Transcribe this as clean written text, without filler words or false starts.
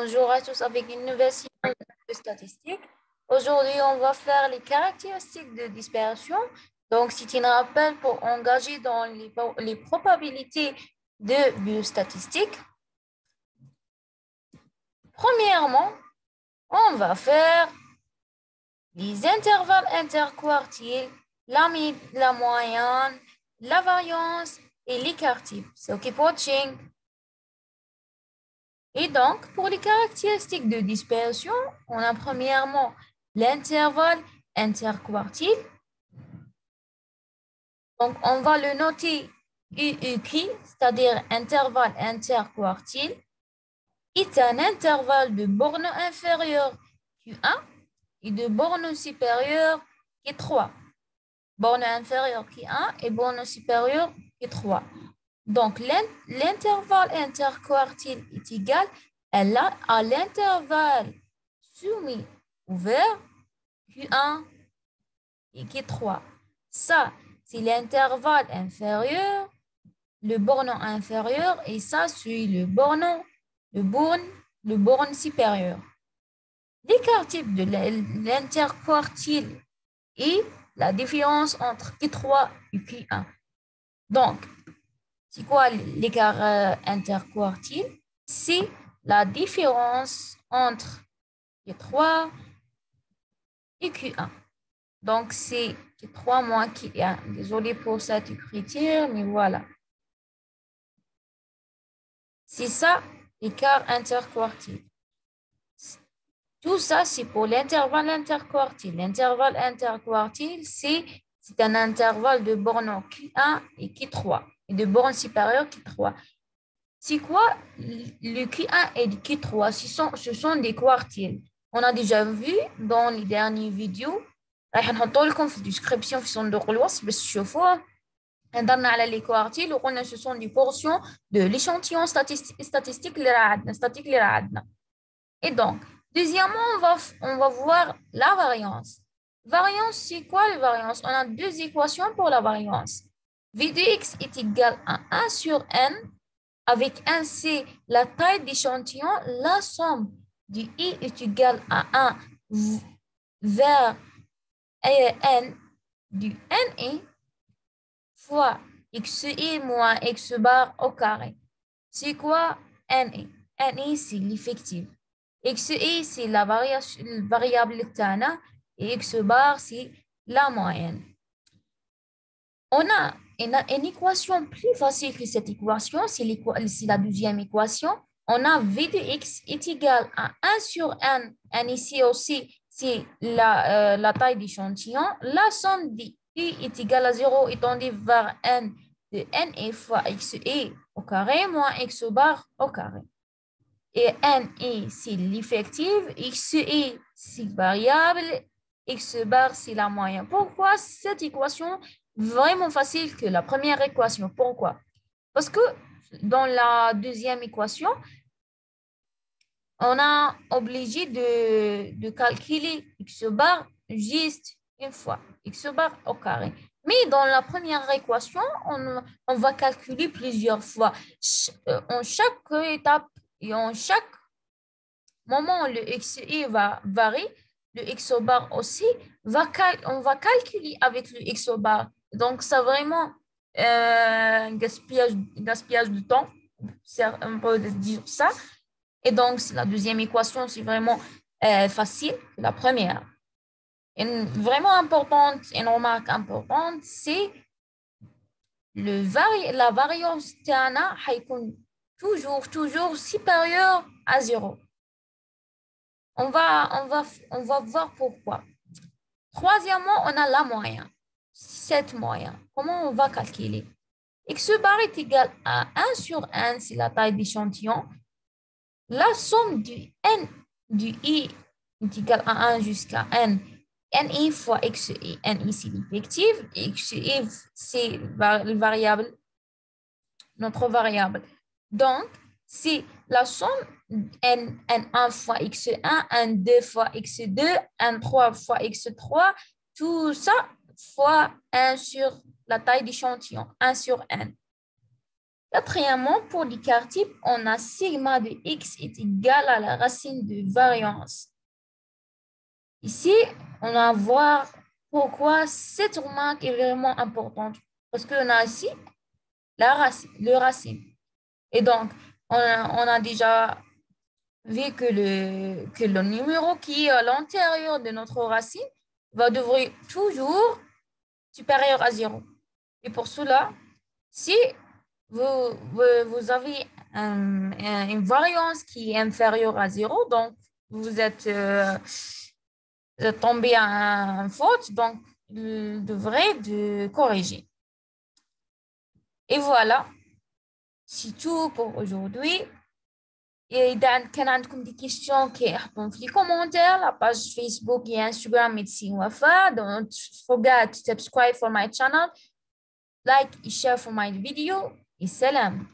Bonjour à tous avec une nouvelle série de statistiques. Aujourd'hui, on va faire les caractéristiques de dispersion. Donc, c'est un rappel pour engager dans les probabilités de biostatistiques. Premièrement, on va faire les intervalles interquartiles, la moyenne, la variance et l'écart type. So keep watching. Et donc, pour les caractéristiques de dispersion, on a premièrement l'intervalle interquartile. Donc, on va le noter UUQ, c'est-à-dire intervalle interquartile, est un intervalle de borne inférieure Q1 et de borne supérieure Q3. Borne inférieure Q1 et borne supérieure Q3. Donc, l'intervalle interquartile est égal à l'intervalle soumis ouvert Q1 et Q3. Ça, c'est l'intervalle inférieur, le borne inférieur, et ça, c'est le borne supérieur. L'écart type de l'interquartile est la différence entre Q3 et Q1. Donc, c'est quoi l'écart interquartile? C'est la différence entre Q3 et Q1. Donc, c'est Q3 moins Q1. Désolé pour cette écriture, mais voilà. C'est ça, l'écart interquartile. Tout ça, c'est pour l'intervalle interquartile. L'intervalle interquartile, c'est un intervalle de bornes Q1 et Q3, et de bornes supérieures Q3. C'est quoi le Q1 et le Q3? Ce sont des quartiles. On a déjà vu dans les dernières vidéos. راح نحطوا لكم في الديسكريبشن في صندوق الوصف باش تشوفوه. هضرنا على les quartiles وقلنا ce sont des portions de l'échantillon statistique اللي راه عندنا. Et donc, deuxièmement, on va voir la variance. Variance, c'est quoi la variance? On a deux équations pour la variance. V de x est égal à 1 sur n. Avec 1, c'est la taille d'échantillon. La somme du i est égale à 1 vers n du ni fois xi moins x bar au carré. C'est quoi ni? Ni, c'est l'effectif. Xi, c'est la variable tana et x bar, c'est la moyenne. On a une équation plus facile que cette équation, c'est la deuxième équation. On a V de x est égal à 1 sur n. N ici aussi, c'est la taille d'échantillon. La somme de i est égale à 0 étendue vers n de ni fois xi au carré moins x bar au carré. Et ni, c'est l'effectif. Xi, c'est variable. X bar, c'est la moyenne. Pourquoi cette équation vraiment facile que la première équation? Pourquoi? Parce que dans la deuxième équation, on a obligé de calculer x bar juste une fois, x bar au carré. Mais dans la première équation, on va calculer plusieurs fois. En chaque étape et en chaque moment, le xi va varier, le x bar aussi, on va calculer avec le x bar. Donc, c'est vraiment un gaspillage de temps, on peut dire ça. Et donc, la deuxième équation, c'est vraiment facile que la première. Vraiment importante, une remarque importante, c'est la variance Tana est toujours supérieure à 0. On va voir pourquoi. Troisièmement, on a la moyenne. Cette moyenne, comment on va calculer? X bar est égal à 1 sur n, c'est la taille d'échantillon. La somme du n du i est égale à 1 jusqu'à n. Ni fois xi. Ni, c'est l'effectif. Xi, c'est la variable, notre variable. Donc, c'est la somme n1 fois x1, n2 fois x2, n3 fois x3, tout ça fois 1 sur la taille d'échantillon, 1 sur n. Quatrièmement, pour l'écart type, on a sigma de x est égal à la racine de variance. Ici, on va voir pourquoi cette remarque est vraiment importante. Parce qu'on a ici le racine. Et donc, on a déjà vu que le numéro qui est à l'intérieur de notre racine va devenir toujours supérieur à 0. Et pour cela, si vous avez une variance qui est inférieure à 0, donc vous êtes tombé en faute, donc il devrait de corriger. Et voilà, c'est tout pour aujourd'hui. Et إذا كان عندكم des questions احطوهم في les commentaires, la page Facebook et Instagram Médecine Wafa. Don't forget to subscribe for my channel, like et share for my video. Et salam.